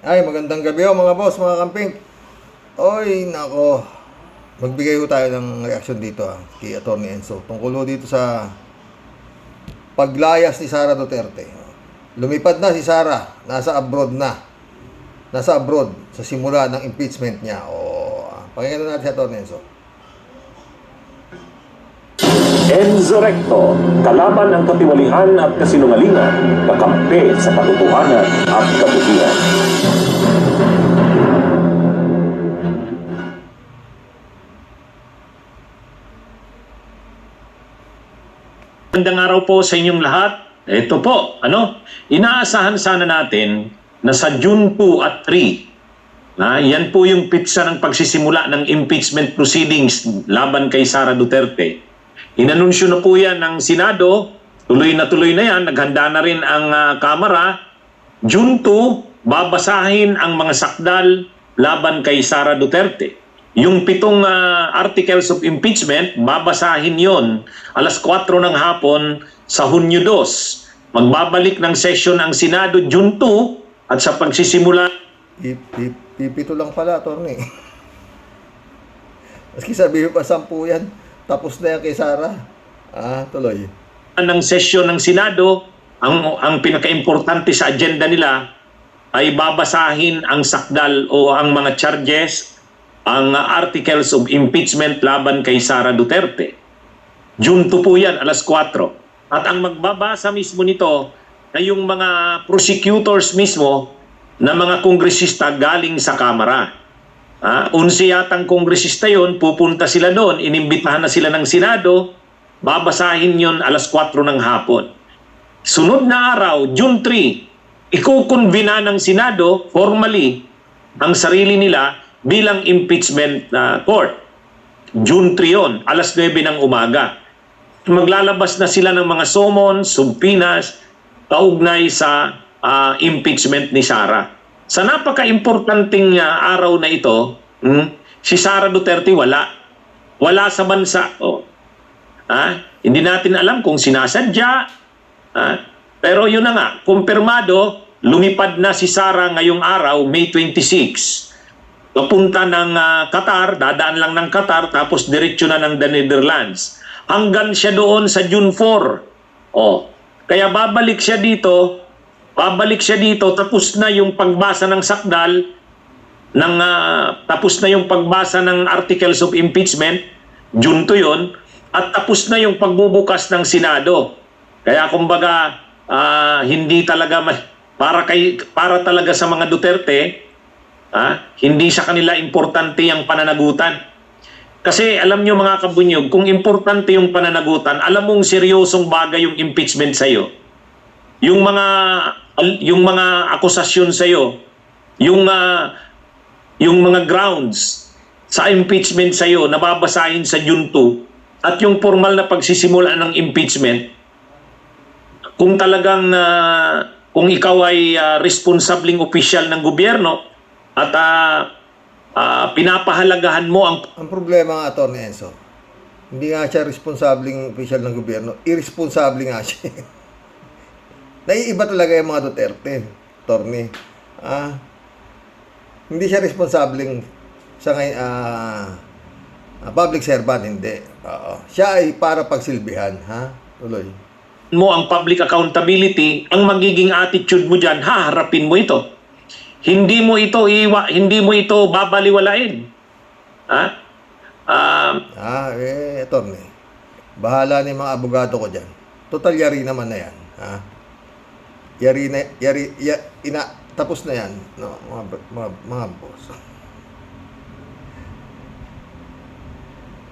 Ay, magandang gabi mga boss, mga kamping. Oy, nako. Magbigay ho tayo ng reaksyon dito kay Atty. Enzo. Tungkol ho dito sa paglayas ni Sara Duterte. Lumipad na si Sara, nasa abroad na. Nasa abroad sa simula ng impeachment niya. Pakinggan natin si Atty. Enzo. Enzo Recto, kalaban ang katiwalian at kasinungalingan, kakampi sa katotohanan at kabutihan. Magandang araw po sa inyong lahat. Ito po, inaasahan sana natin na sa June 2 at 3, yan po yung pitsa ng pagsisimula ng impeachment proceedings laban kay Sara Duterte. Inanunsyo na po yan ng Senado, tuloy na yan, naghanda na rin ang Kamara. June 2, babasahin ang mga sakdal laban kay Sara Duterte. Yung 7 articles of impeachment, babasahin yon alas 4 ng hapon sa Hunyo 2. Magbabalik ng session ang Senado June 2 at sa pagsisimula... Pipito lang pala, Atty. Maski sabihin pa 10 yan. Tapos na yan kay Sara. Tuloy. Ng session ng Senado, ang pinaka-importante sa agenda nila ay babasahin ang sakdal o ang mga charges, ang articles of impeachment laban kay Sara Duterte. June 2 po yan, alas 4. At ang magbabasa mismo nito ay yung mga prosecutors mismo na mga kongresista galing sa Kamara. 11 yatang kongresista yon, pupunta sila doon, inimbitahan na sila ng Senado, babasahin yon alas 4 ng hapon. Sunod na araw, June 3, ikukonvena ng Senado formally ang sarili nila bilang impeachment court. June 3 yon, alas 9 ng umaga. Maglalabas na sila ng mga summons, subpoenas, kaugnay sa impeachment ni Sara. Sa napaka-importanting araw na ito, si Sara Duterte wala. Wala sa bansa. Hindi natin alam kung sinasadya. Pero yun na nga, kumpirmado, lumipad na si Sara ngayong araw, May 26. Papunta ng Qatar, dadaan lang ng Qatar, tapos diretso na ng the Netherlands. Hanggang siya doon sa June 4. Kaya babalik siya dito, tapos na yung pagbasa ng sakdal, tapos na yung pagbasa ng articles of impeachment, June 2 yun, at tapos na yung pagbubukas ng Senado. Kaya kumbaga, hindi talaga, para talaga sa mga Duterte, hindi sa kanila importante yung pananagutan. Kasi alam nyo mga kabunyog, kung importante yung pananagutan, alam mong seryosong bagay yung impeachment sa'yo. Yung mga akusasyon sa iyo, yung mga grounds sa impeachment sa iyo nababasahin sa June 2 at yung formal na pagsisimula ng impeachment, kung talagang kung ikaw ay responsabling opisyal ng gobyerno at pinapahalagahan mo ang problema nga, Atty. Enzo, hindi nga siya responsabling opisyal ng gobyerno, irresponsible nga siya. Naiiba talaga yung mga Duterte, Atty. Hindi siya responsabling sa public servant, hindi. Siya ay para pagsilbihan, tuloy. Mo ang public accountability, ang magiging attitude mo diyan, haharapin mo ito. Hindi mo ito babaliwalain. Atty. Bahala ni mga abogado ko diyan. Total yari naman na yan, tapos na yan, no, mga boss.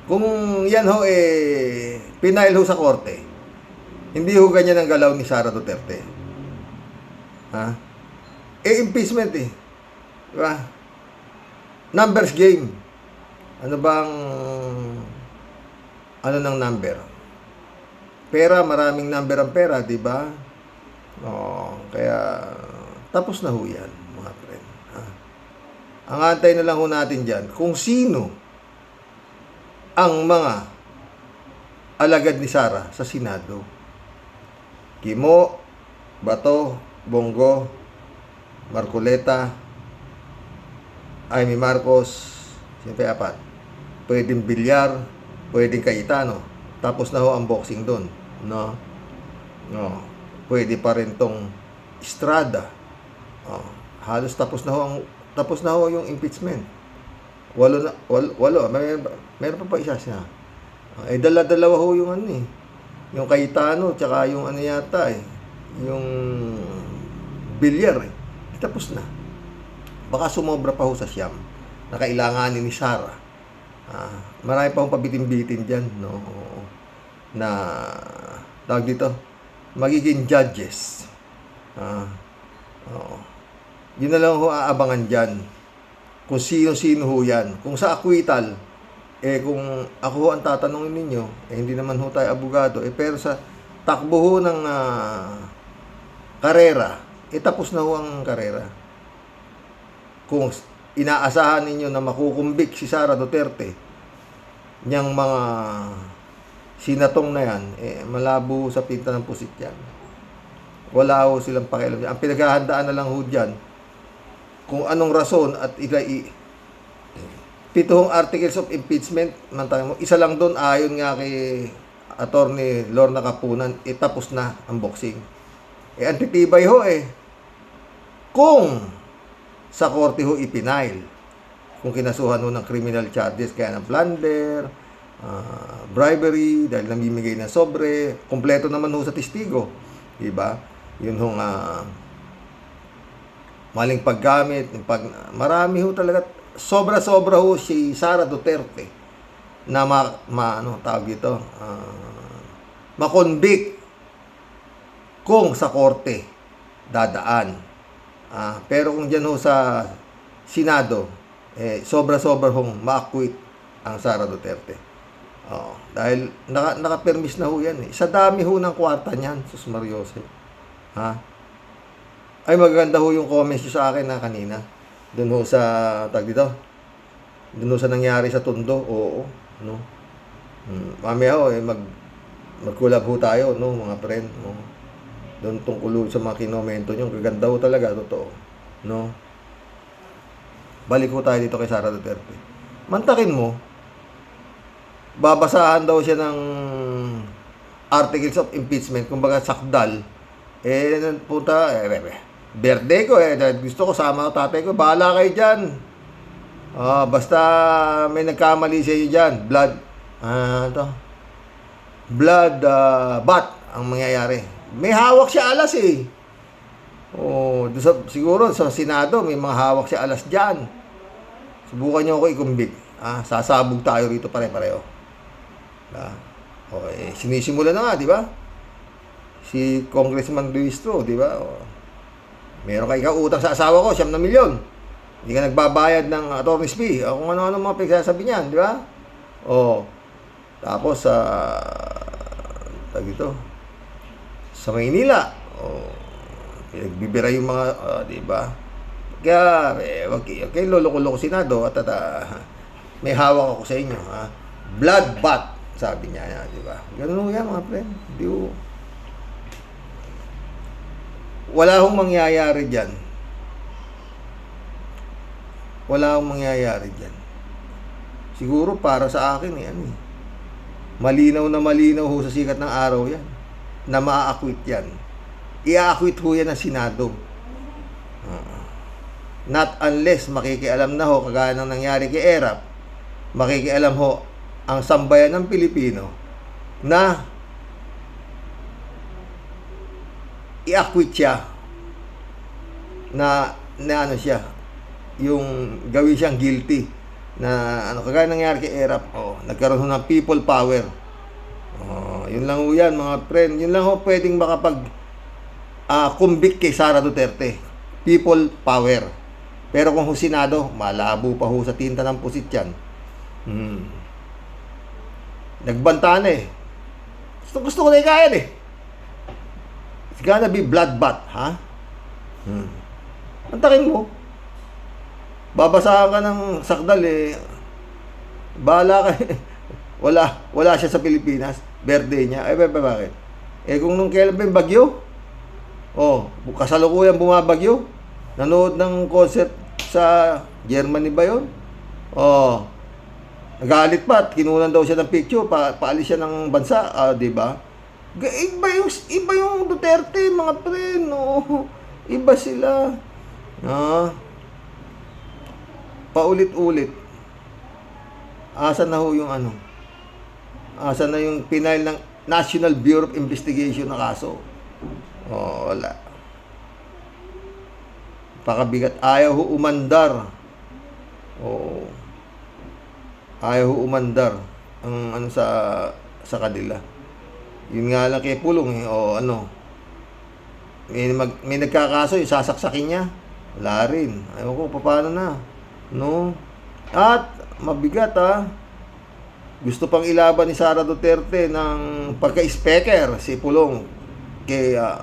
Kung yan ho pinail ho sa korte, hindi ho ganyan ang galaw ni Sara Duterte. Impeachment diba? Numbers game. Ano ng number? Pera, maraming number ang pera, diba? Kaya tapos na ho yan, mga friend. Ang antay na lang ho natin dyan kung sino ang mga alagad ni Sara sa Senado. Kimo, Bato, Bongo, Marcoleta, Amy Marcos, siyempre apat. Pwedeng bilyar, pwedeng Cayetano. Tapos na ho ang boxing doon, no? No. Pwede pa rin tong Estrada. Oh, halos tapos na ho yung impeachment. Walo. Meron pa isa siya. Dala-dalawa ho yung ano eh. Yung Cayetano, tsaka yung ano yata eh. Yung bilyar eh. Tapos na. Baka sumobra pa ho sa siyam na kailanganin ni Sara. Marami pa akong pabitin-bitin dyan, no? Na, tawag dito, magiging judges. Yun na lang ho aabangan dyan. Kung sino-sino ho yan. Kung sa acquittal, kung ako ho ang tatanungin ninyo, hindi naman ho tayo abogado, pero sa takbo ho ng karera, tapos na ho ang karera. Kung inaasahan ninyo na makukumbik si Sara Duterte, niyang mga sinatong na yan, malabo sa pinta ng pusit yan. Wala ho silang pakialam. Ang pinaghahandaan na lang ho dyan, kung anong rason at 7 articles of impeachment, isa lang doon ayon nga kay Attorney Lorna Capunan, tapos na ang boxing. Antitibay ho kung sa korte ho ipinail, kung kinasuhan ho ng criminal charges kaya ng plunder, bribery, dahil namimigay ng sobre, kompleto naman ho sa testigo, diba? Yun ho maling paggamit, marami ho talaga, sobra-sobra ho si Sara Duterte na tawag dito, makonvict kung sa korte dadaan. Pero kung dyan ho sa Senado, sobra-sobra hong ma-acquit ang Sara Duterte. Dahil naka-permis na ho yan Sa dami ho ng kwarta niyan, sus Mariose. Ay, magaganda ho yung comments nyo sa akin na kanina. Doon ho sa, dito, doon ho sa nangyari sa Tondo, oo, no? Mamaya ho, mag-collab ho tayo, no, mga friend, no? Doon tungkol sa mga kinomento nyo, gaganda ho talaga, totoo, no? Balik ho tayo dito kay Sara Duterte. Mantakin mo, babasahan daw siya ng articles of impeachment, kumbaga sakdal, punta, birthday ko gusto ko sama ko tatay ko, bahala kayo dyan. Basta may nagkamali sa iyo dyan, blood bath ang mangyayari. May hawak siya alas siguro sa Senado may mga hawak siya alas dyan. Subukan nyo ako ikumbik. Sasabog tayo rito pare-pareho. Sinisimula na nga, di ba? Si Congressman Luis Tro, di ba? Meron ka ikaw utang sa asawa ko, 7 na milyon. Hindi ka nagbabayad ng attorney's fee. Kung ano-ano mga pagsasabi niyan, di ba? Tapos, dito, sa Maynila, pinagbibira yung mga, di ba? Kaya, wag kayo lolo-lolo ko Senado at may hawak ako sa inyo, blood bath, sabi niya, di ba? Ganun yan, mga friend. Wala hong mangyayari dyan. Siguro para sa akin, malinaw na malinaw ho sa sikat ng araw yan, na maa-acquit yan. I-acquit ho yan ng Senado. Not unless makikialam na ho, kagaya ng nangyari kay Erap, makikialam ho ang sambayan ng Pilipino na i-acquit siya na ano siya, yung gawin siyang guilty na kagaya nangyari kay Erap, nagkaroon ng people power. Yun lang ho yan, mga friend. Yun lang ho pwedeng makapag convict kay Sara Duterte. People power. Pero kung Senado, malabo pa ho sa tinta ng pusit yan. Nagbanta na Gusto ko na ikayan It's gonna be bloodbath, Antakin mo. Babasahan ka ng sakdal bahala ka wala siya sa Pilipinas. Birthday niya. Bakit? Kung nung kailan ba yung bagyo? Kasalukuyan bumabagyo. Nanood ng concert sa Germany ba yun? Oh, nagalit pa at kinunan daw siya ng picture, paalis siya ng bansa, di ba? Iba yung Duterte, mga pre, no? Iba sila. Paulit-ulit. Asa na ho yung ano? Asa na yung pinail ng National Bureau of Investigation na kaso? Oh, wala. Pakabigat. Ayaw ho umandar. Oh. Ayaw ho umandar ang ano sa kanila. Yun nga lang kay Pulong, o ano. May nagkakaso, yung sasaksakin niya. Wala rin. Ayaw ko, paano na? No? At, mabigat gusto pang ilaban ni Sara Duterte ng pagka-speaker si Pulong. Kaya,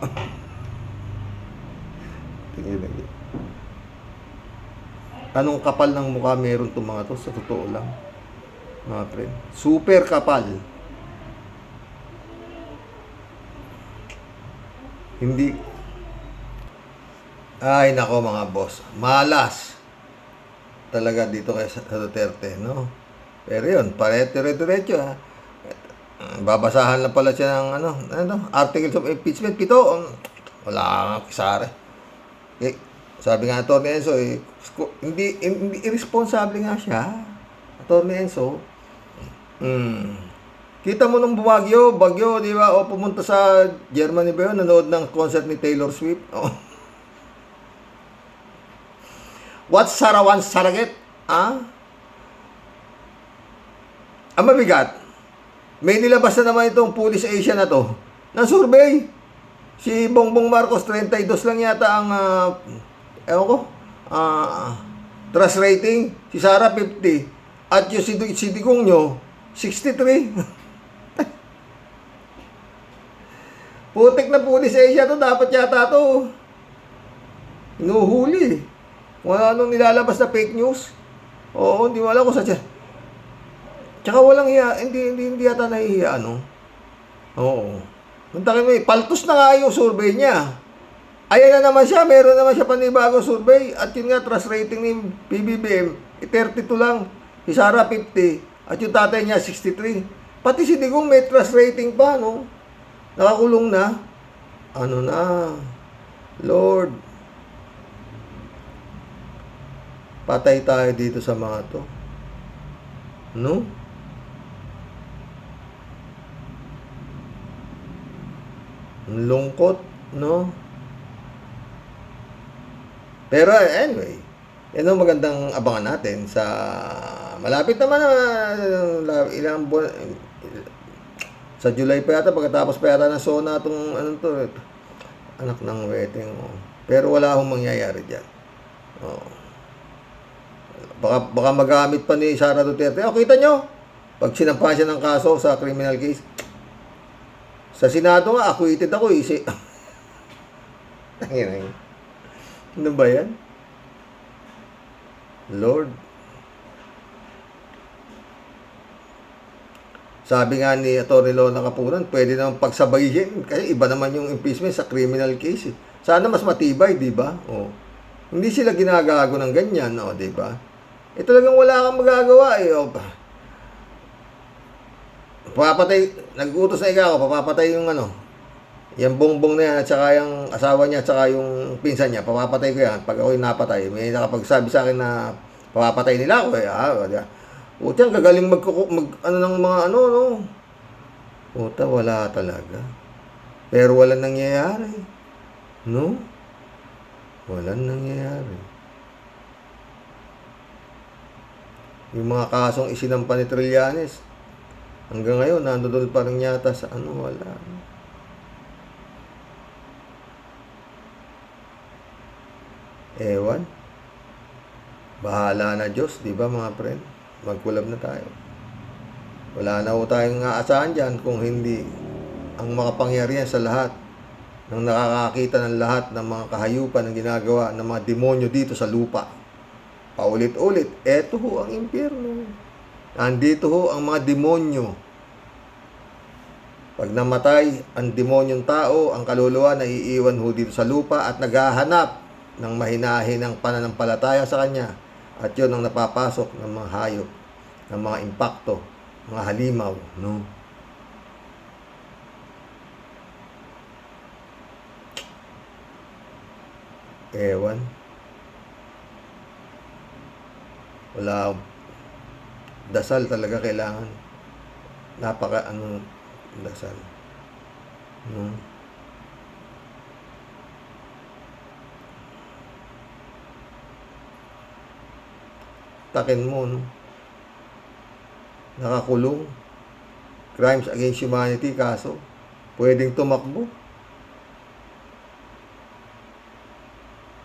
anong kapal ng mukha meron itong mga to? Sa totoo lang, mga friend. Super kapal. Hindi. Ay, nako mga boss. Malas. Talaga dito kay sa Duterte, no? Pero yun, diretso babasahan lang pala siya ng articles of impeachment, 7. Wala kang kisare. Sabi nga Atty. Enzo, hindi irresponsible nga siya. Atty. Enzo. Kita mo nung bagyo, di ba? O pumunta sa Germany ba yun? Nanood ng concert ni Taylor Swift. Oh. What's Sarawan Saraget? Ang mabigat. May nilabas na naman itong Police Asia na to. Na survey. Si Bongbong Marcos 32 lang yata ang trust rating. Si Sara 50. At yung si Digong nyo 63. Putik na Police Asia to, dapat yata to. Inuhuli. Kung anong nilalabas na fake news. Oo, hindi mo alam kung saan. Tsaka walang hiya, hindi yata nahihiya, Oo. Muntakin mo paltos na nga yung survey niya. Ayan na naman siya, meron naman siya panibagong survey. At yun nga, trust rating ni PBBM, 32 lang. Si Sara 50. At yung tatay niya, 63. Pati si Digong may trust rating pa, Nakakulong na. Ano na? Lord. Patay tayo dito sa mga to. No? Lungkot, no? Pero anyway, yan ang magandang abangan natin sa malapit naman ilang buwan, sa July pa yata, pagkatapos pa yata ng SONA itong anak ng wedding. Pero wala akong mangyayari dyan. Baka magamit pa ni Sara Duterte. Kita nyo, pag sinampa siya ng kaso sa criminal case, sa Senado nga, acquitted ako. Ano ba yan? Lord. Sabi nga ni Atty. Lona Capunan, pwede naman pagsabayin. Kasi iba naman yung impeachment sa criminal case. Sana mas matibay, di ba? Hindi sila ginagago ng ganyan, di ba? Talagang wala kang magagawa, Papatay, nag-utos na ikaw, papapatay yung yung bongbong na yan, at saka yung asawa niya, at saka yung pinsan niya, papapatay ko yan. Pag ako'y napatay, may nakapagsabi sa akin na papapatay nila ako, Utang, gagaling ng mga Puta, wala talaga. Pero walang nangyayari. No? Walang nangyayari. Yung mga kasong isinampa ni Trillanes, hanggang ngayon, nandun pa rin yata sa wala. Ewan. Bahala na Diyos, di ba mga friend? Magkulab na tayo. Wala na ho tayong aasahan dyan kung hindi ang makapangyarihan sa lahat ng nakakakita ng lahat ng mga kahayupan ng ginagawa ng mga demonyo dito sa lupa. Paulit-ulit, eto ho ang impyerno. Andito ho ang mga demonyo. Pag namatay ang demonyong tao, ang kaluluwa na iiwan ho dito sa lupa at naghahanap ng mahinahin ng pananampalataya sa kanya, at yun ang napapasok ng mga hayop, ng mga impakto, mga halimaw, no? Ewan. Wala. Dasal talaga kailangan. Napaka dasal. No? Takin mo, no? Nakakulong. Crimes against humanity, kaso pwedeng tumakbo.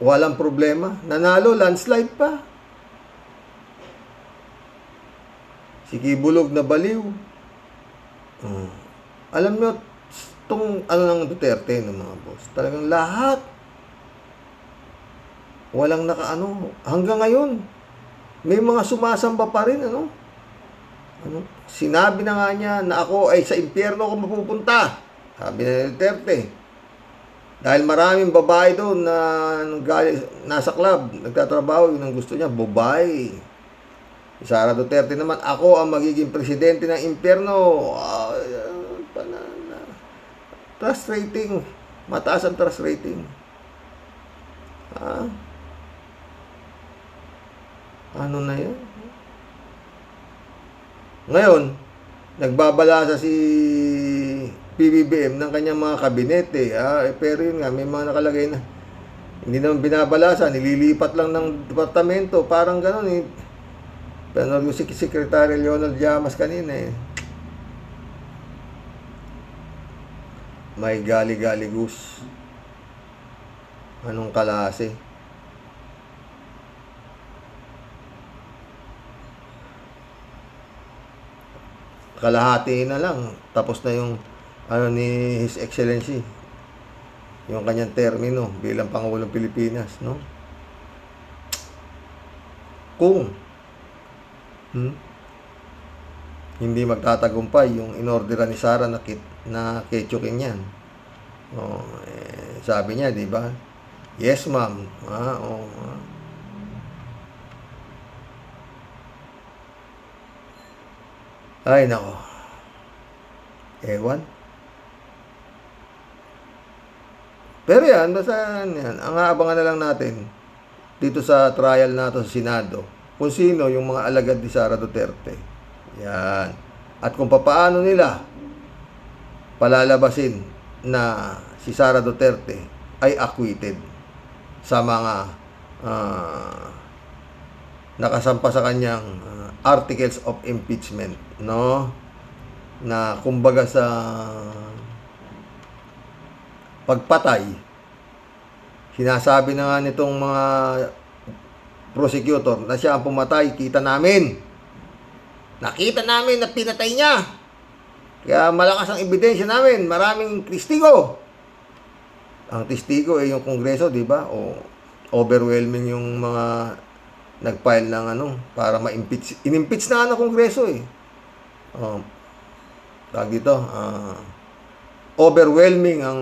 Walang problema. Nanalo, landslide pa. Si Kibulog na baliw. Alam nyo, itong ng Duterte ng mga boss, talagang lahat. Walang nakaano. Hanggang ngayon, may mga sumasamba pa rin, Sinabi na nga niya na ako ay sa impyerno ako mapupunta. Sabi na Duterte. Dahil maraming babae doon na nasa club, nagtatrabaho, yun ang gusto niya, babae. Sara Duterte naman, ako ang magiging presidente ng impyerno. Trust rating. Mataas ang trust rating. Ano na yan? Ngayon, nagbabalasa si PBBM ng kanyang mga kabinete. Pero yun nga, may mga nakalagay na hindi naman binabalasa, nililipat lang ng departamento. Parang gano'n eh. Pero yung si Secretary Leonel Llamas kanina eh. May gali-gali goose. Anong kalase? Kalahati na lang. Tapos na yung ni His Excellency. Yung kanyang termino bilang Pangulong Pilipinas, no? Kung hindi magtatagumpay yung inorderan ni Sara na ketchukin yan. Sabi niya, di ba? Yes, ma'am. Ay, nako. Ewan. Pero yan, basta yan. Ang aabangan na lang natin dito sa trial na to sa Senado, kung sino yung mga alagad ni Sara Duterte. Yan. At kung papaano nila palalabasin na si Sara Duterte ay acquitted sa mga nakasampa sa kanyang articles of impeachment, no? Na kumbaga sa pagpatay, sinasabi na nga nitong mga prosecutor na siya ang pumatay. Nakita namin na pinatay niya. Kaya malakas ang ebidensya namin. Maraming testigo. Ang testigo ay yung Kongreso, di ba? O overwhelming yung mga nag-file ng para ma-impeach. In-impeach na ng Kongreso eh. Tawag dito, overwhelming ang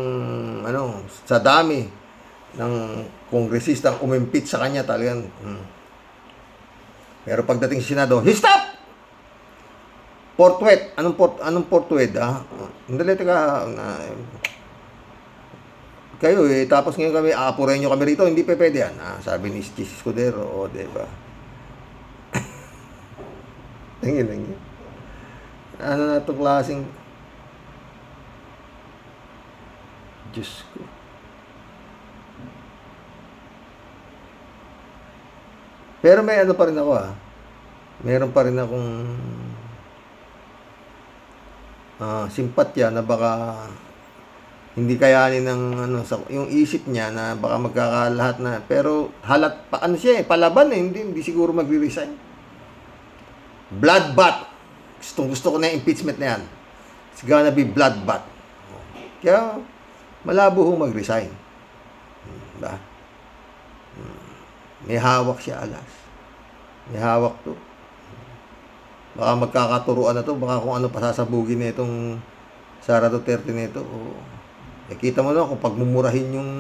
sa dami ng kongresistang umimpeach sa kanya talagang. Pero pagdating sa Senado, stop! Portwet. Anong portwet? Hindi, teka. Kayo tapos ngayon kami, aapurin nyo kami rito, hindi pa pwede yan. Sabi ni Chis Escudero, diba? Tingin. Ano na itong klaseng Diyos ko. Pero may pa rin ako meron pa rin akong simpatya na baka hindi kayanin ng yung isip niya na baka magkakalahat na, pero halat pa siya palaban hindi siguro magre-resign. Bloodbath. Gusto ko na yung impeachment na yan. It's gonna be bloodbath. Kaya malabo mag-resign. Diba? May hawak siya alas. May hawak to. Baka magkakaturuan na to. Baka kung ano pasasabugin na itong Sara Duterte nito. Kita mo na kung pagmumurahin yung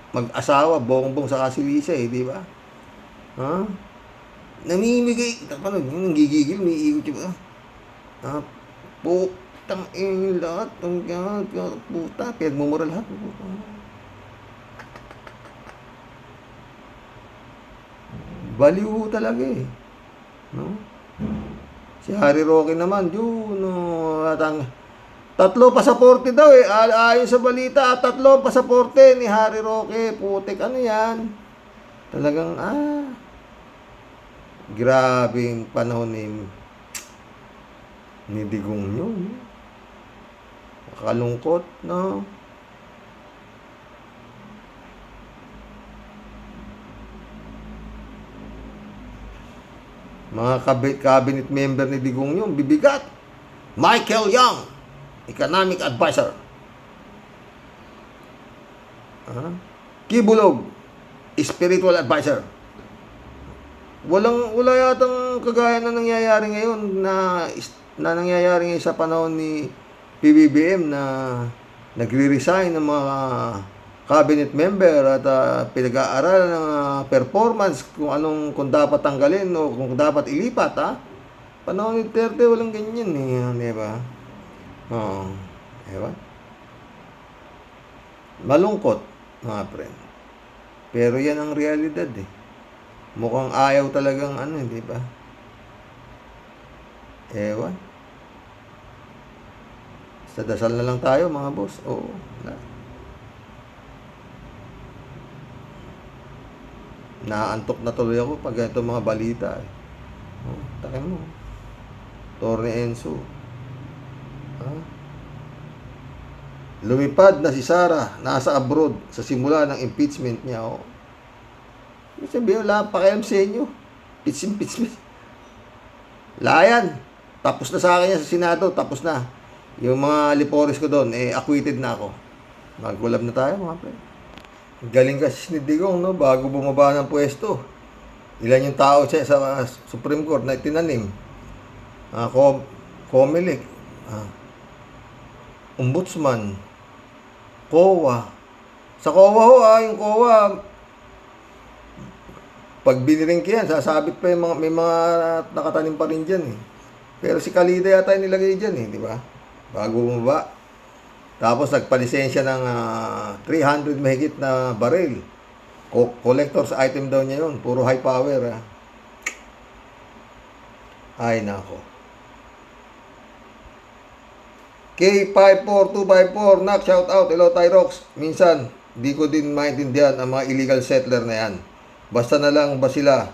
mag-asawa, bongbong sa Kasilisa eh, di ba? Ha? Namimigay, paano, yung gigigil, may ikot yung, ha? Putang lahat, puta, pinagmumura lahat. Baliw talaga eh. No? Si Harry Roque naman, yun, no, tatlo pasaporte daw eh. Ayon sa balita, tatlo pasaporte ni Harry Roque. Putik, ano yan? Talagang, grabing panahon ni Digong yun. Kalungkot, no? Mga cabinet member ni Digong yun, bibigat. Michael Young, economic advisor. Kibulog, spiritual advisor. Wala yatang kagaya na nangyayari ngayon na nangyayari ngayon sa panahon ni PBBM na nagre-resign ng mga cabinet member at pinag-aaralan ng performance kung dapat tanggalin o kung dapat ilipat, ha? Panahon ni Duterte walang ganyan eh, di ba? Oo. Di ba? Malungkot, mga friend. Pero yan ang realidad eh. Mukhang ayaw talagang di ba? Ewan. Sa dasal na lang tayo, mga boss. Oo. Naantok na tuloy ako pag ito mga balita eh. Takin mo. Torre Enzo. Lumipad na si Sara, nasa abroad sa simula ng impeachment niya. Sabihin, wala pa kayang sa inyo. Impeachment. Layan. Tapos na sa akin yan sa Senado. Tapos na. Yung mga lipores ko doon, acquitted na ako. Mag-collab na tayo, mga friend. Galing kasi ni Digong, no? Bago bumaba ng pwesto. Ilan yung tao siya sa Supreme Court na itinanim. Comelec. Ombudsman. COA. Sa COA yung COA, pag biniring ko yan, sasabit pa yung may mga nakatanim pa rin dyan eh. Pero si Kalida yata yung nilagay dyan eh, di ba? Bago bumaba. Tapos nagpalisensya ng 300 mahigit na baril. Collector's item daw niya yun. Puro high power. Ay nako. K54254, knock, shout out, hello Tyrox. Minsan, di ko din maintindihan ang mga illegal settler na yan. Basta na lang ba sila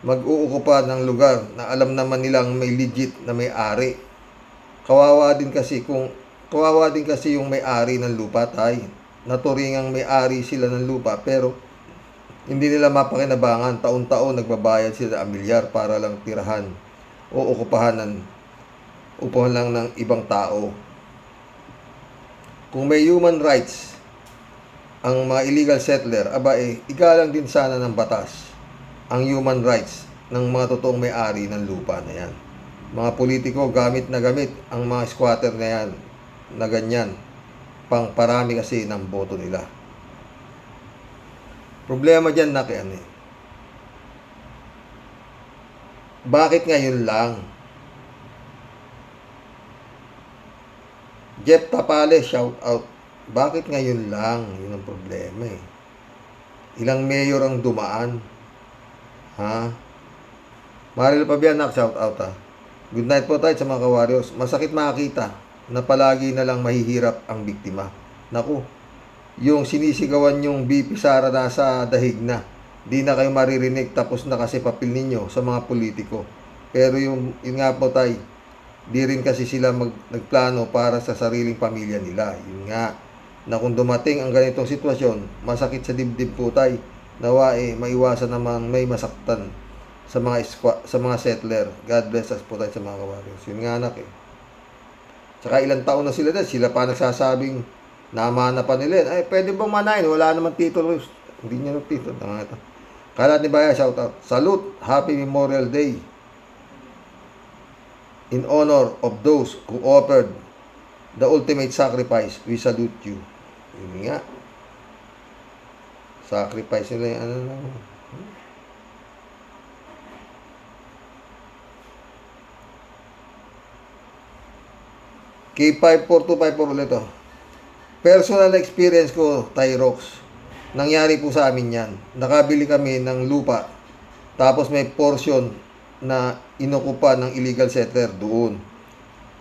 mag-uukupa ng lugar na alam naman nilang may legit na may-ari. Kawawa din kasi yung may-ari ng lupa, tay. Naturingang may-ari sila ng lupa pero hindi nila mapakinabangan. Taon-taon nagbabayad sila ng milyar para lang tirahan o upahan lang ng ibang tao. Kung may human rights ang mga illegal settler, igalang din sana ng batas ang human rights ng mga totoong may-ari ng lupa na yan. Mga politiko, gamit na gamit ang mga squatter na yan na ganyan. Pang parami kasi ng boto nila. Problema dyan na bakit ngayon lang? Jeff Tapales, shout out. Bakit ngayon lang? Yun ang problema eh. Ilang mayor ang dumaan? Maril Pabianak, shout out ha. Good night po tayo sa mga ka-warriors. Masakit makakita na palagi na lang mahihirap ang biktima. Naku, yung sinisigawan yung BP Sara nasa dahig na. Di na kayo maririnig, tapos na kasi papel ninyo sa mga politiko. Pero yun nga po tayo, di rin kasi sila nagplano para sa sariling pamilya nila. Yun nga, na kung dumating ang ganitong sitwasyon, masakit sa dibdib po tayo, nawa maiwasan naman may masaktan sa mga settler. God bless us po tayo sa mga kawarriors. Yun nga anak eh. Tsaka ilang taon na sila dahil sila pa nagsasabing namana pa nila. Ay, pwede bang manahin? Wala naman titulo. Hindi niya ng titulo. Kalat ni Baya, shout out. Salute, Happy Memorial Day. In honor of those who offered the ultimate sacrifice, we salute you. Yun nga. Sacrifice nila yung ano na. K54254 ulit to. Personal experience ko, Tyrox. Nangyari po sa amin yan. Nakabili kami ng lupa. Tapos may portion na inokupa ng illegal settler doon.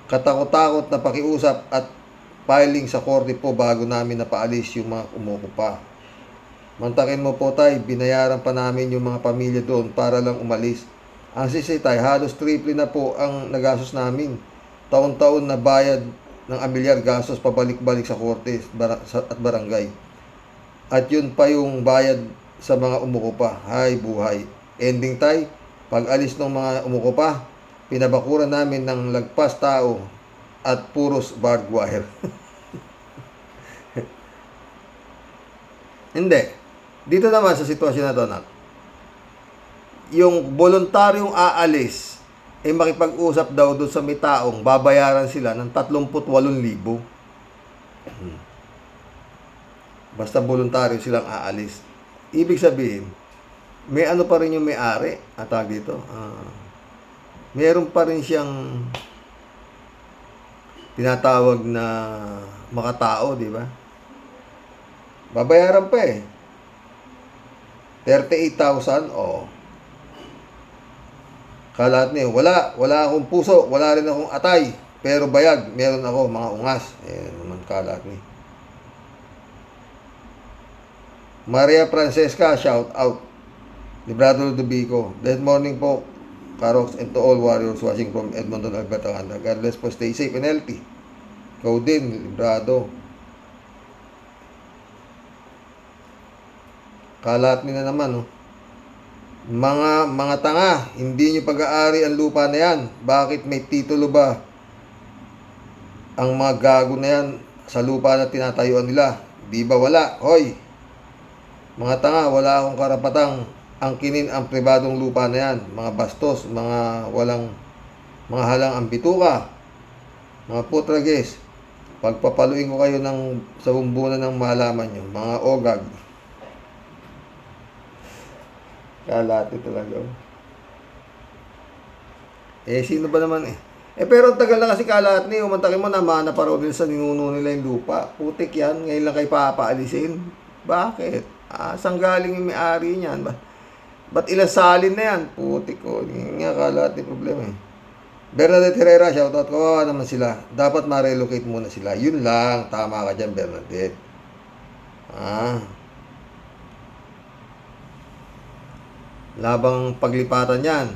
Katakot-takot na pakiusap at filing sa korte po bago namin napaalis yung mga umukupa. Mantakin mo po tay, binayaran pa namin yung mga pamilya doon para lang umalis. Ang sisitay, halos triple na po ang nagastos namin. Taon-taon na bayad ng amilyar gastos pabalik-balik sa korte at barangay. At yun pa yung bayad sa mga umukupa. Hay buhay. Ending tay, pag alis ng mga umukupa, pinabakuran namin ng lagpas tao at puros barbed wire. Hindi. Dito naman sa sitwasyon na to, anak, yung voluntaryong aalis, makipag-usap daw doon sa may taong babayaran sila ng 38,000. Basta voluntaryo silang aalis. Ibig sabihin, may ano pa rin yung may-ari, atag dito. Meron pa rin siyang tinatawag na makatao, di ba? Babayaran pa eh. 38,000, kalat niyo, wala akong puso, wala rin akong atay, pero bayag, meron ako mga ungas. Naman kalat ni. Maria Francesca, shout out. Librado Ludovico, good morning po, Karox, and to all warriors watching from Edmonton, Alberta, Canada. God bless po, stay safe and healthy. Ikaw din, Librado. Kalat nila naman, Mga tanga, hindi nyo pag-aari ang lupa na yan. Bakit may titulo ba ang mga gago na yan sa lupa na tinatayuan nila? Di ba wala? Hoy! Mga tanga, wala akong karapatang angkinin ang pribadong lupa na yan. Mga bastos, mga halang ang bituka, mga putrages. Pagpapaluin ko kayo sa bumbunan ng malaman nyo, mga ogag. Kalati talaga. Sino ba naman pero ang tagal na kasi kalat ni, umantakin mo naman na parang din sa ninuno nila yung lupa. Putik yan, ngayon lang kayo papaalisin. Bakit? Saan galing yung may-ari niyan? Ba't ilang salin na yan? Putik ko. Yung nga kalat ni problema Bernadette Herrera, shoutout. Kawawa naman sila. Dapat ma-relocate muna sila. Yun lang. Tama ka dyan, Bernadette. Labang paglipatan yan.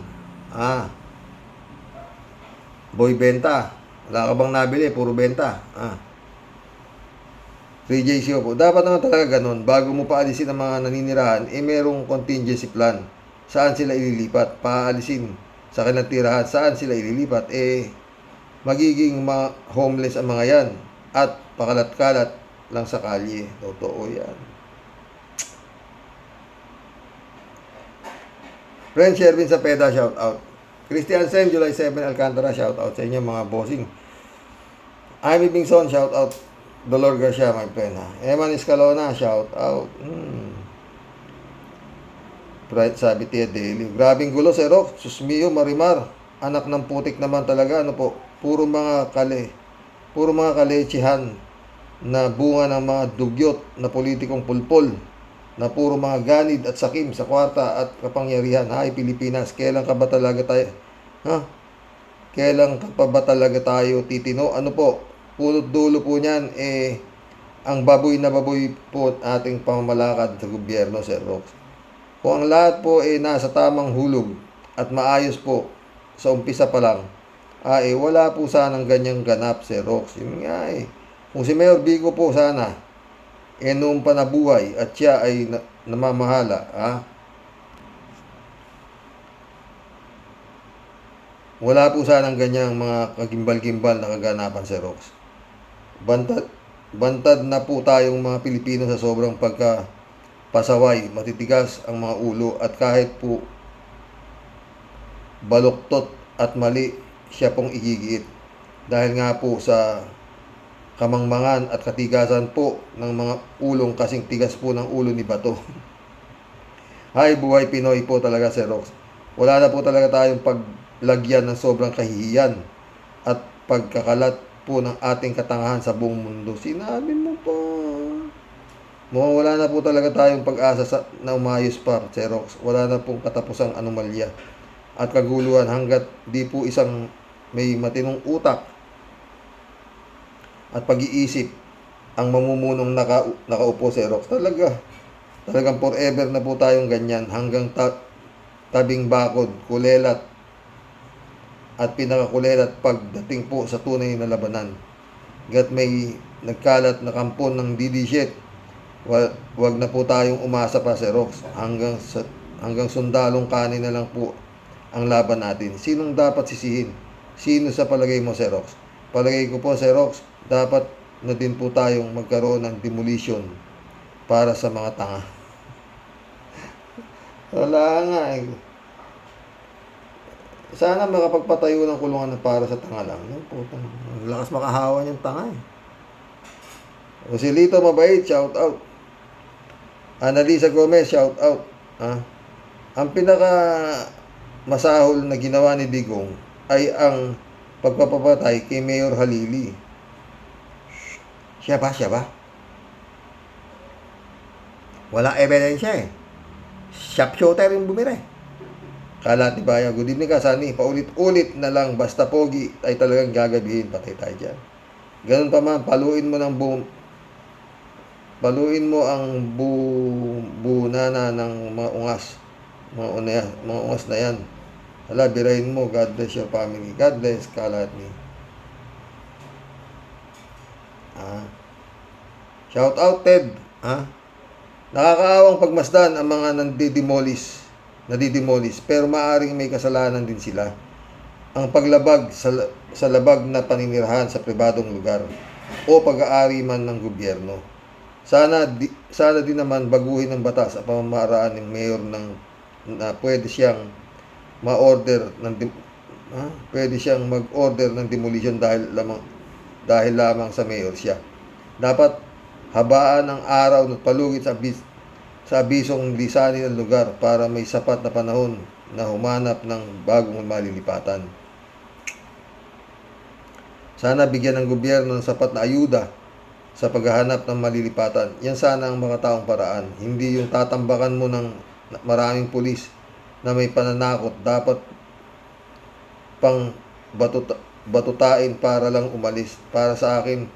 Boy benta. Wala ka bang nabili? Puro benta. 3JCO po. Dapat naman talaga ganun. Bago mo paalisin ang mga naninirahan, merong contingency plan. Saan sila ililipat? Paalisin sa kanilang tirahan. Saan sila ililipat? Magiging homeless ang mga yan. At pakalat-kalat lang sa kalye. Totoo yan. Friend Shervin sa PEDA, shout out. Christian Sen, July 7, Alcantara, shout out sa inyo mga bossing. Amy Bingson, shout out. Dolor Garcia, my friend. Eman Escalona, shout out. Bright sabi Tia Daily. Grabing gulo, Serok. Susmiyo, Marimar. Anak ng putik naman talaga. Ano po? Puro mga kalechihan na bunga ng mga dugyot na politikong pulpol. Na puro mga ganid at sakim sa kwarta at kapangyarihan. Hay, Pilipinas, kailan ka ba talaga tayo? Kailan ka pa ba talaga tayo titino? Ano po? Punot dulo po niyan, ang baboy na baboy po ating pamamalakad sa gobyerno, Sir Rox. Kung ang lahat po nasa tamang hulog at maayos po sa umpisa pa lang, wala po sanang ganyang ganap, Sir Rox. Yun nga Kung si Mayor Vico po sana, noong pa nabuhay at siya ay namamahala, wala po sanang ganyang mga kagimbal-gimbal na kaganapan, Sir Rox. Bantad na po tayong mga Pilipino sa sobrang pagkapasaway, matitigas ang mga ulo at kahit po baluktot at mali siya pong igigiit. Dahil nga po sa kamangmangan at katigasan po ng mga ulong kasing tigas po ng ulo ni Bato. Hay, buhay Pinoy po talaga, Sir Rox. Wala na po talaga tayong paglagyan ng sobrang kahihiyan at pagkakalat po ng ating katangahan sa buong mundo. Sinabi mo pa. Mukhang wala na po talaga tayong pag-asa na umayos pa, Sir Rox. Wala na pong katapusang anomalya at kaguluhan hanggat di po isang may matinong utak at pag-iisip ang mamumunong nakaupo, Sir Rox. Talagang forever na po tayong ganyan hanggang tabing bakod, kulelat at pinakakulelat pagdating po sa tunay na labanan. Gat may nagkalat na kampon ng DD-shit, wag na po tayong umasa pa, Sir Rox. Hanggang sundalong kanin na lang po ang laban natin. Sinong dapat sisihin? Sino sa palagay mo, Sir Rox? Palagay ko po, Sir Rox, dapat na din po tayong magkaroon ng demolition para sa mga tanga. Wala nga eh. Sana makapagpatayo ng kulungan na para sa tanga lang. Yung putang, lakas makahawa yung tanga eh. Joselito Mabait, shout out. Annalisa Gomez, shout out. Ang pinaka masahol na ginawa ni Digong ay ang pagpapapatay kay Mayor Halili. Siya ba? Wala ebidensya eh. Sharpshooter yung bumira eh. Kalati Baya, good evening ka, Sunny. Paulit-ulit na lang, basta pogi ay talagang gagabihin. Patay tayo dyan. Ganun pa man, paluin mo ang bunana ng mga ungas. Mga ungas na yan. Hala, birahin mo. God bless your family. God bless, Kalati. Shout out, Ted. Nakakaawang pagmasdan ang mga nadidemolis, pero maaring may kasalanan din sila. Ang paglabag sa labag na paninirahan sa pribadong lugar o pag-aari man ng gobyerno. Sana din naman baguhin ng batas ang pamamaraan ng mayor na pwede siyang mag-order ng demolition dahil lamang sa mayor siya. Dapat habaan ang araw at palugit sa abisong lisanin ng lugar para may sapat na panahon na humanap ng bagong malilipatan. Sana bigyan ng gobyerno ng sapat na ayuda sa paghahanap ng malilipatan. Yan sana ang makataong paraan. Hindi yung tatambakan mo ng maraming pulis na may pananakot. Dapat pang batutain para lang umalis. Para sa akin,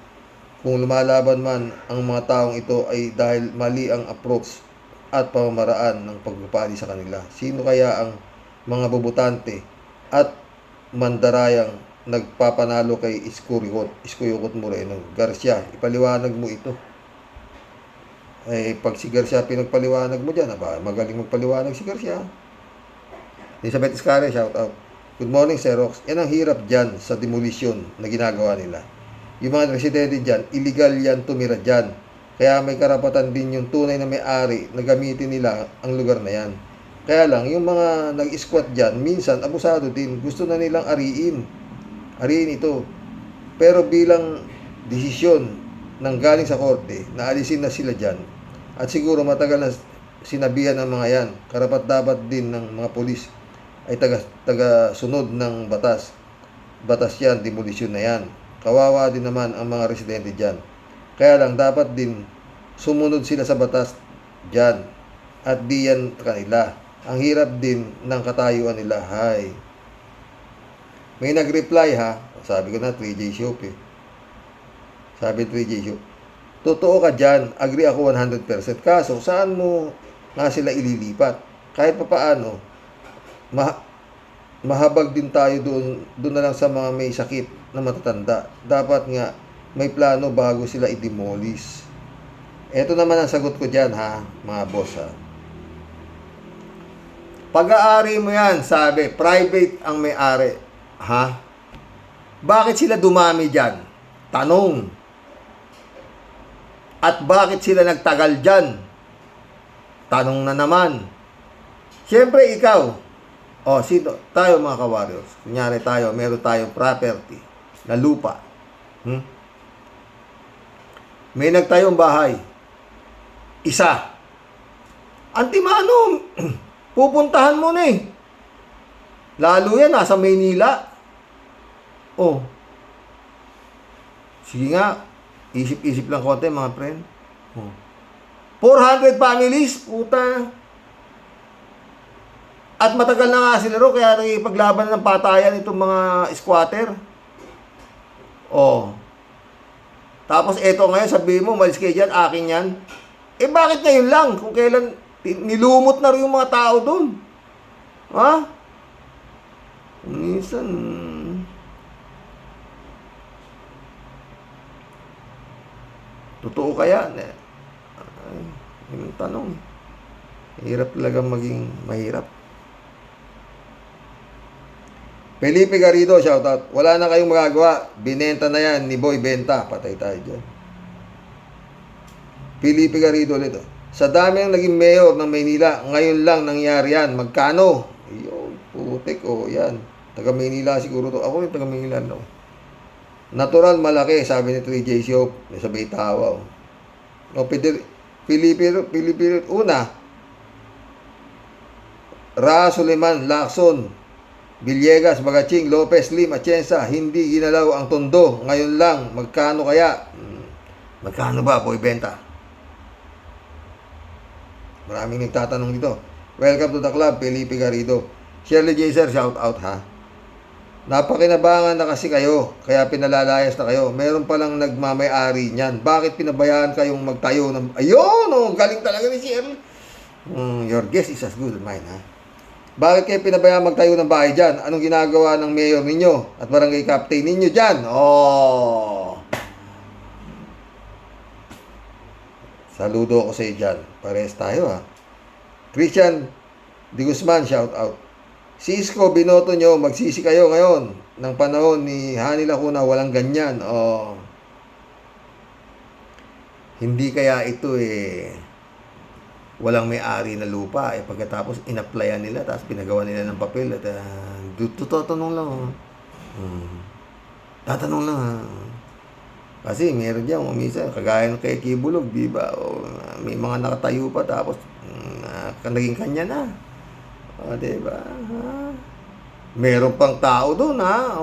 kung lumalaban man ang mga taong ito ay dahil mali ang approach at pamamaraan ng pagpapali sa kanila. Sino kaya ang mga bobotante at mandarayang nagpapanalo kay Iskuyukot Moreno? Garcia, ipaliwanag mo ito. Pag si Garcia pinagpaliwanag mo dyan, magaling magpaliwanag si Garcia. Elizabeth Iscare, shout out. Good morning, Sir Rox. Yan ang hirap dyan sa demolition na ginagawa nila. Yung mga residente dyan, illegal yan tumira dyan. Kaya may karapatan din yung tunay na may-ari na gamitin nila ang lugar na yan. Kaya lang, yung mga nag-squat dyan, minsan abusado din. Gusto na nilang ariin ito. Pero bilang desisyon ng galing sa korte, naalisin na sila dyan. At siguro matagal na sinabihan ng mga yan. Karapat-dapat din ng mga polis ay taga-sunod ng batas. Batas yan, demolisyon na yan. Kawawa din naman ang mga residente dyan. Kaya lang dapat din sumunod sila sa batas dyan. At di yan kanila. Ang hirap din ng katayuan nila. Hay. May nag-reply ha. Sabi ko na 3J Shop eh. Sabi 3J Shop. Totoo ka dyan. Agree ako 100%. Kaso saan mo nga sila ililipat? Kahit pa paano, mahabag din tayo doon na lang sa mga may sakit na matatanda. Dapat nga may plano bago sila i-demolish. Ito naman ang sagot ko dyan ha, mga boss ha. Pag-aari mo yan, sabi, private ang may-ari. Ha? Bakit sila dumami dyan? Tanong. At bakit sila nagtagal dyan? Tanong na naman. Siyempre ikaw, sino? Tayo mga ka-warriors. Kunyari tayo, meron tayong property na lupa. May nagtayong bahay. Isa. Antimano, pupuntahan mo na eh. Lalo yan, nasa Maynila. Oh. Sige nga, isip-isip lang konti mga friend. Oh. 400 families, puta. At matagal na nga sila ro, kaya nagipaglaban ng patayan itong mga squatter. Oh. Tapos eto ngayon, sabihin mo, malis kayo dyan, akin yan. Eh bakit ngayon lang? Kung kailan, nilumot na rin yung mga tao doon. Ha? Minsan, totoo kaya? Ay, yun ang tanong. Hirap talaga maging mahirap. Felipe Garrido, shoutout. Wala na kayong magagawa. Binenta na yan ni Boy Benta. Patay tayo dyan. Felipe Garrido ulit. Sa dami ang naging mayor ng Maynila, ngayon lang nangyari yan. Magkano? Ayun, putik. O, yan. Taga Maynila siguro to. Ako yung taga Maynila. No? Natural malaki, sabi ni 3J Shop. Sa Baytawa. O, Felipe, una. Ra Suleman, Lacson, Villegas, Bagaching, Lopez, Lim, Atienza, hindi ginalaw ang tondo. Ngayon lang, magkano kaya? Magkano ba, Boy Benta? Maraming nagtatanong dito. Welcome to the club, Felipe Garrido. Shirley Jaser, shout out ha. Napakinabangan na kasi kayo, kaya pinalalayas na kayo. Meron palang nagmamay-ari niyan. Bakit pinabayaan kayong magtayo ng... Ayun, oh, galing talaga ni Shirley. Your guess is as good as mine ha. Bakit kayo pinabayaan magtayo ng bahay dyan? Anong ginagawa ng mayor ninyo at barangay captain ninyo dyan? Oh! Saludo ako sa iyo dyan. Parehas tayo ha. Christian Di Guzman, shout out. Si Isko, binoto nyo, magsisi kayo ngayon ng panahon ni Hani Lacuna, walang ganyan. Oh. Hindi kaya ito walang may-ari na lupa pagkatapos in-applyan nila tapos pinagawa nila ng papel at tatanong lang tatanong lang kasi meron diyan umisa kagaya ng kay Kibulog, di ba? May mga nakatayo pa tapos naging kanya na, di ba? Meron pang tao doon ha.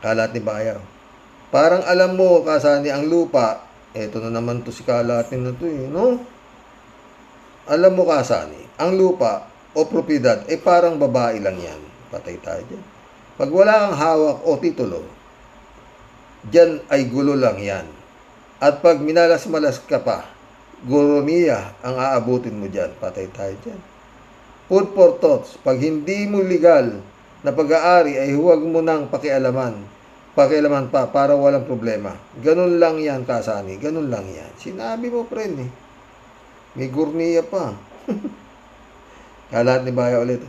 Kalat ni Bayaw. Parang alam mo, Kasani, ang lupa, eto na naman to si Kalatin na to no? Alam mo, Kasani, ang lupa o propiedad, parang babae lang yan. Patay tayo dyan. Pag wala kang hawak o titulo, dyan ay gulo lang yan. At pag minalas-malas ka pa, guroniya ang aabutin mo dyan. Patay tayo dyan. Food for thoughts, pag hindi mo legal na pag-aari ay huwag mo nang pakialaman pa para walang problema. Ganun lang yan, Kasani. Ganun lang yan. Sinabi mo, friend May gurniya pa. Kalat ni Baya ulit.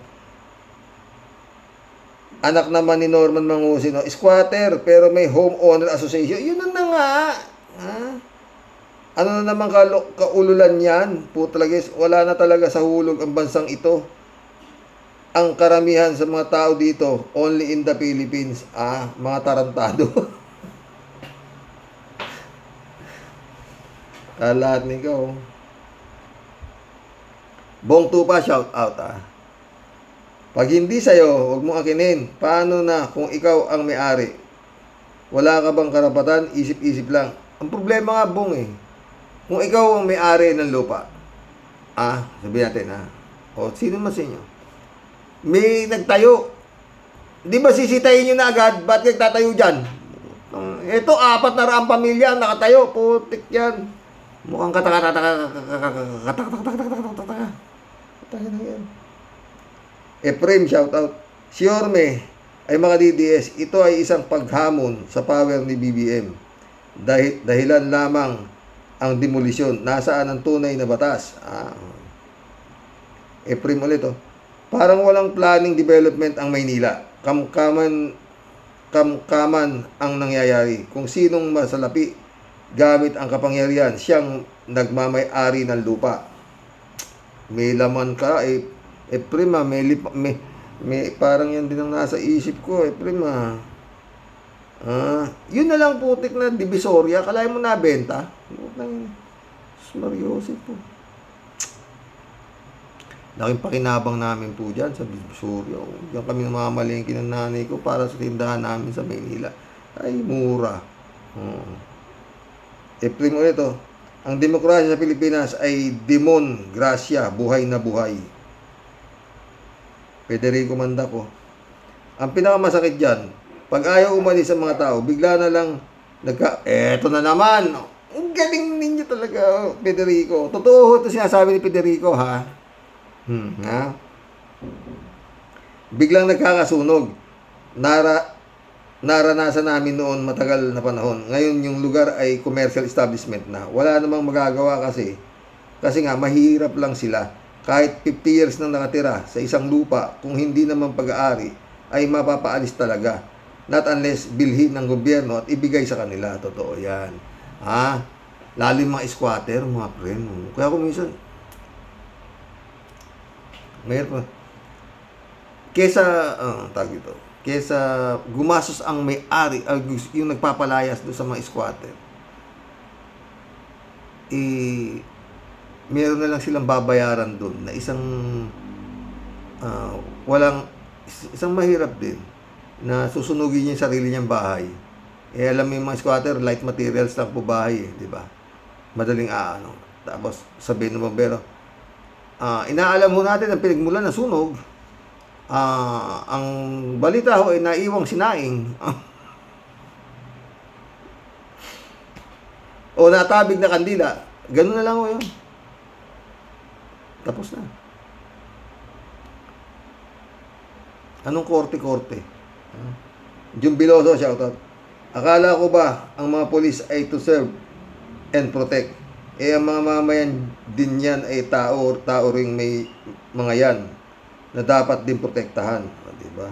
Anak naman ni Norman Mangusin, squatter, pero may homeowner association. Yun na nga. Ano na naman kaululan yan? Putalagis, wala na talaga sa hulog ang bansang ito. Ang karamihan sa mga tao dito, only in the Philippines, mga tarantado. Lahat ni ikaw. Bong Tupa, shout out Pag hindi sa'yo, huwag mong akinin. Paano na kung ikaw ang may-ari? Wala ka bang karapatan? Isip-isip lang. Ang problema nga, Bong kung ikaw ang may-ari ng lupa, sabihin natin o sino man sa inyo, may nagtayo. Di ba sisitayin nyo na agad? Ba't nagtatayo dyan? Ito, 400 pamilya nakatayo. Putik yan. Mukhang Efrem, shout out. Si Orme ay mga DDS. Ito ay isang paghamon sa power ni BBM. Dahilan lamang ang demolisyon. Nasaan ang tunay na batas? Efrem ulit Parang walang planning development ang Maynila. Kamkaman ang nangyayari. Kung sinong masalapi gamit ang kapangyarihan, siyang nagmamay-ari ng lupa. May laman ka, prima, May parang yan din ang nasa isip ko eh, prima. Yun na lang putik na Divisoria, kalahin mo nabenta. Putang Mariosi po. Laking pakinabang namin po dyan sa Divisoria. Diyan kami namamalengke ng nanay ko para sa tindahan namin sa Maynila. Ay, mura. Primo ito, ang demokrasya sa Pilipinas ay demon, grasya, buhay na buhay. Federico Mandaco. Ang pinakamasakit dyan, pag ayaw umalis ang mga tao, bigla na lang eto na naman. Ang galing ninyo talaga, Federico. Totoo ito sinasabi ni Federico, ha? Ha? Biglang nagkakasunog. Naranasan namin noon matagal na panahon. Ngayon yung lugar ay commercial establishment na. Wala namang magagawa kasi nga mahirap lang sila. Kahit 50 years nang nakatira sa isang lupa, kung hindi naman pag-aari, ay mapapaalis talaga. Not unless bilhin ng gobyerno at ibigay sa kanila. Totoo yan. Lalo yung mga squatter, mga friend. Kaya kung minsan, mayroon pa. Kesa gumasos ang may-ari, yung nagpapalayas doon sa mga squatter, meron na lang silang babayaran doon na isang mahirap din na susunugin niya yung sarili niyang bahay. Alam mo yung mga squatter, light materials lang po bahay, di ba? Madaling Tapos sabihin ng bombero, inaalam mo natin ang pinagmulan ng sunog. Ang balita ho ay naiwang sinaing. O natabig na kandila. Ganun na lang ho yun. Tapos na. Anong korte-korte? Jun Biloso, shoutout. Akala ko ba ang mga polis ay to serve and protect? Ang mga mamayan din yan ay tao ring may mga yan na dapat din protektahan. Diba?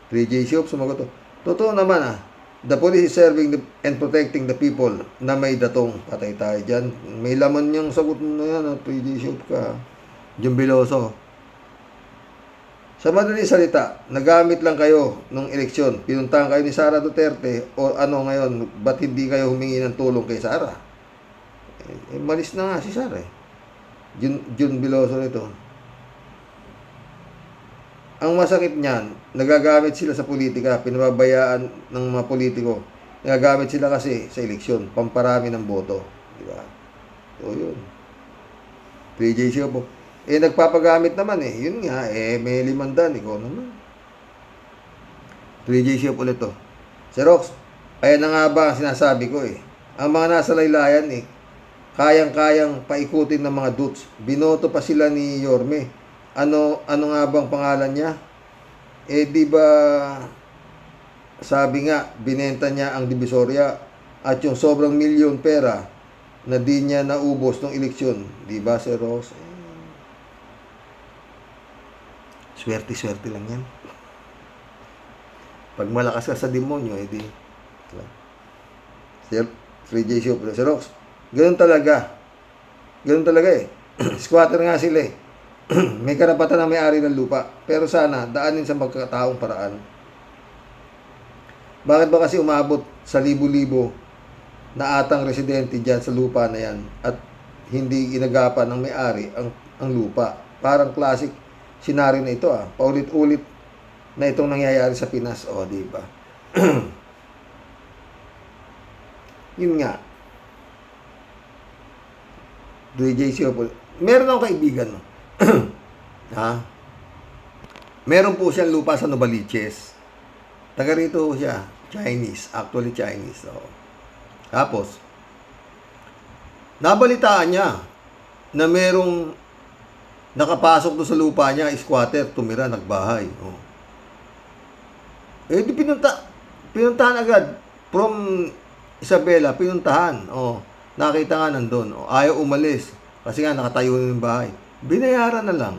3J Shop, sumagot to. Totoo naman the police is serving and protecting the people na may datong. Patay tayo dyan. May laman niyang sagot na yan, 3J Shop ka. Jun Biloso. Sa madaling salita, nagamit lang kayo nung eleksyon. Pinuntahan kayo ni Sara Duterte o ano ngayon, ba't hindi kayo humingi ng tulong kay Sara? Malis na nga si Sara eh. Jun Biloso nito. Ang masakit niyan, nagagamit sila sa politika, pinababayaan ng mga politiko. Nagagamit sila kasi sa eleksyon, pamparami ng boto. Diba? So yun. 3J Shopo. Nagpapagamit naman eh. Yun nga, may 500, ikaw naman. 3J Shopo ulit to. Si Rox, ayan na nga ba ang sinasabi ko eh. Ang mga nasa laylayan kayang-kayang paikutin ng mga dudes. Binoto pa sila ni Yorme. Ano nga bang pangalan niya? Di ba sabi nga, binenta niya ang Divisoria at yung sobrang milyon pera na di niya naubos ng eleksyon. Di ba, Sir Ross? Swerte-swerte lang yan. Pag malakas ka sa demonyo, di. Sir 3J Show, Sir Ross, ganun talaga. Ganun talaga eh. Squatter nga sila eh. May karapatan na may-ari ng lupa. Pero sana, daanin sa magkataong paraan. Bakit ba kasi umabot sa libo-libo na atang residente dyan sa lupa na yan at hindi inagapan ng may-ari ang lupa? Parang classic scenario na ito paulit-ulit na itong nangyayari sa Pinas. Di ba? Yun nga. 2JC meron akong kaibigan meron po siyang lupa sa Novaliches. Taga rito siya, Chinese, actually Chinese. Tapos nabalitaan niya na merong nakapasok doon sa lupa niya, squatter, tumira, nagbahay. Di pinuntahan agad from Isabela, pinuntahan. Nakita nga nandun. Ayaw umalis kasi nga nakatayo na yung bahay. Binayaran na lang.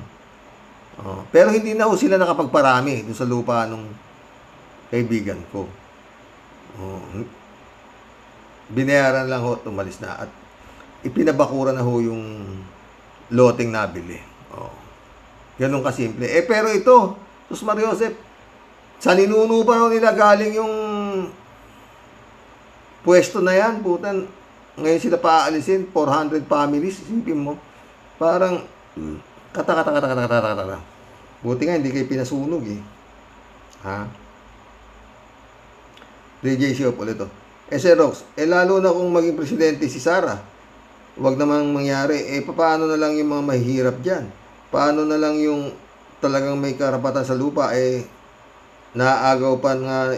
Pero hindi na sila nakapagparami doon sa lupa nung kaibigan ko. Binayaran lang umalis na at ipinabakura na yung loteng nabili. Ganun kasimple. Pero ito, Sus Mariosep, sa ninuno pa raw nila galing yung pwesto na yan, putan. Ngayon sila paaalisin, 400 families, isipin mo. Parang, kata. Buti nga, hindi kayo pinasunog eh. Ha? DJ Shop ulit to. Sir Rox, lalo na kung maging presidente si Sara, wag namang mangyari. Paano na lang yung mga mahihirap dyan? Paano na lang yung talagang may karapatan sa lupa, naagaw pa nga,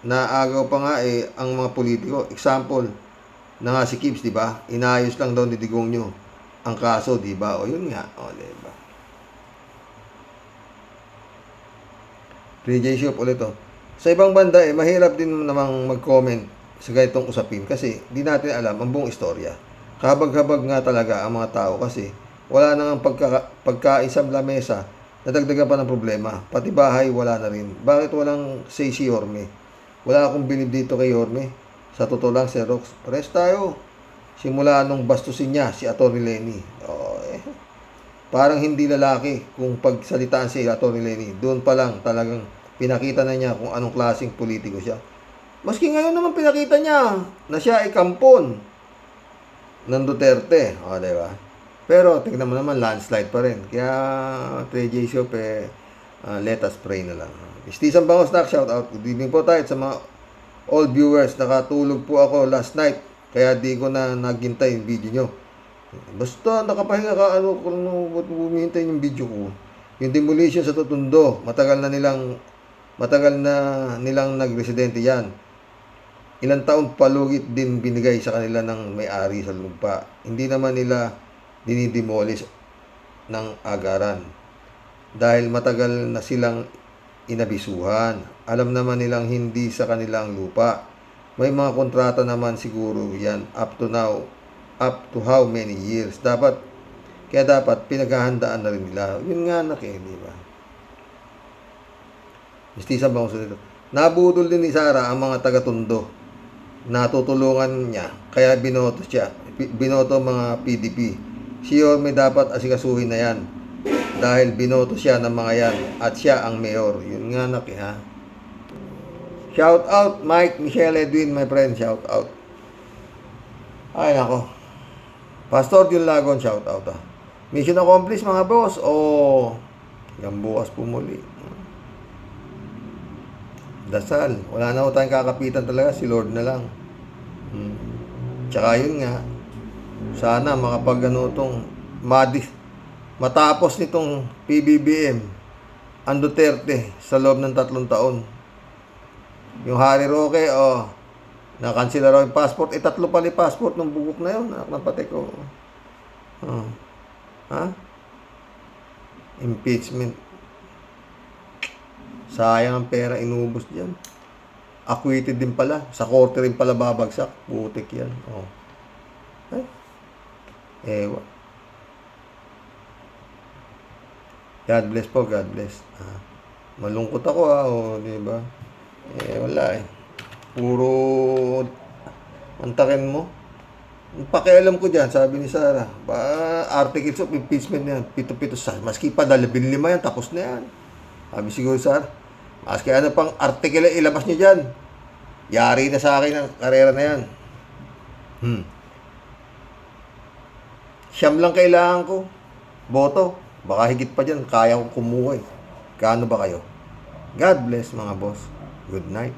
naagaw pa nga ang mga politiko. Example, na nga si Kibbs, di ba? Inayos lang daw ni Digong nyo ang kaso, di ba? O yun nga, o di ba? DJ Shop ulit to. Sa ibang banda, mahirap din namang mag-comment sa ganitong usapin kasi di natin alam ang buong istorya. Kabag-habag nga talaga ang mga tao kasi wala nang pagkaisang lamesa, nadagdagan pa ng problema. Pati bahay, wala na rin. Bakit walang say si Yorme? Wala akong bilib dito kay Yorme. Sa totoo lang, Sir Rox, pares tayo. Simula nung bastusin niya si Atty. Lenny. Parang hindi lalaki kung pagsalitaan si Atty. Lenny. Doon pa lang talagang pinakita na niya kung anong klaseng politiko siya. Maski ngayon naman pinakita niya na siya ay kampon ng Duterte. O, diba? Pero, tignan mo naman, landslide pa rin. Kaya, 3J Shop, let us pray na lang. Istisang Bangos Snack, shout out. Good evening po tayo sa mga all viewers. Nakatulog po ako last night. Kaya di ko na naghintay yung video nyo. Basta, nakapahinga ka, kung humihintay yung video ko. Yung demolition sa Totondo, matagal na nilang nagresidente yan. Ilang taon palugit din binigay sa kanila ng may-ari sa lupa. Hindi naman nila dinidemolish ng agaran. Dahil matagal na silang inabisuhan. Alam naman nilang hindi sa kanilang lupa. May mga kontrata naman siguro yan up to how many years. Kaya dapat pinaghahandaan na rin nila. Yun nga di ba? Mistisa ba ako dito? Nabudol din ni Sara ang mga taga-Tondo. Natutulungan niya. Kaya binoto siya. Binoto mga PDP. Si Yorme dapat asikasuhin na yan. Dahil binoto siya ng mga yan. At siya ang mayor. Yun nga ha. Shout out Mike, Michelle, Edwin, my friend. Shout out. Ay nako. Pastor Dion Lagon, shout out Mission accomplished mga boss. Hanggang bukas pumuli. Dasal. Wala na tayong kakapitan talaga. Si Lord na lang. Tsaka yun nga. Sana matapos nitong PBBM ang Duterte sa loob ng 3 taon. Yung Harry Roque, nakansila raw yung passport. 3 pala yung passport ng bugok na yun. Anak ng pati ko. Impeachment. Sayang ang pera inubos diyan. Acquitted din pala. Sa korte rin pala babagsak. Putik yan. Ewa. God bless po, God bless. Malungkot ako di ba? Wala Puro antakin mo. Ang pakialam ko dyan, sabi ni Sara, articles of impeachment yan, 7 maski pa 15 yan, tapos na yan. Sabi siguro Sara, maski ano pang article ilabas nyo dyan, yari na sa akin ang karera na yan. Siyam lang kailangan ko, boto, baka higit pa dyan, kaya kong kumuha Gaano ba kayo? God bless mga boss. Good night.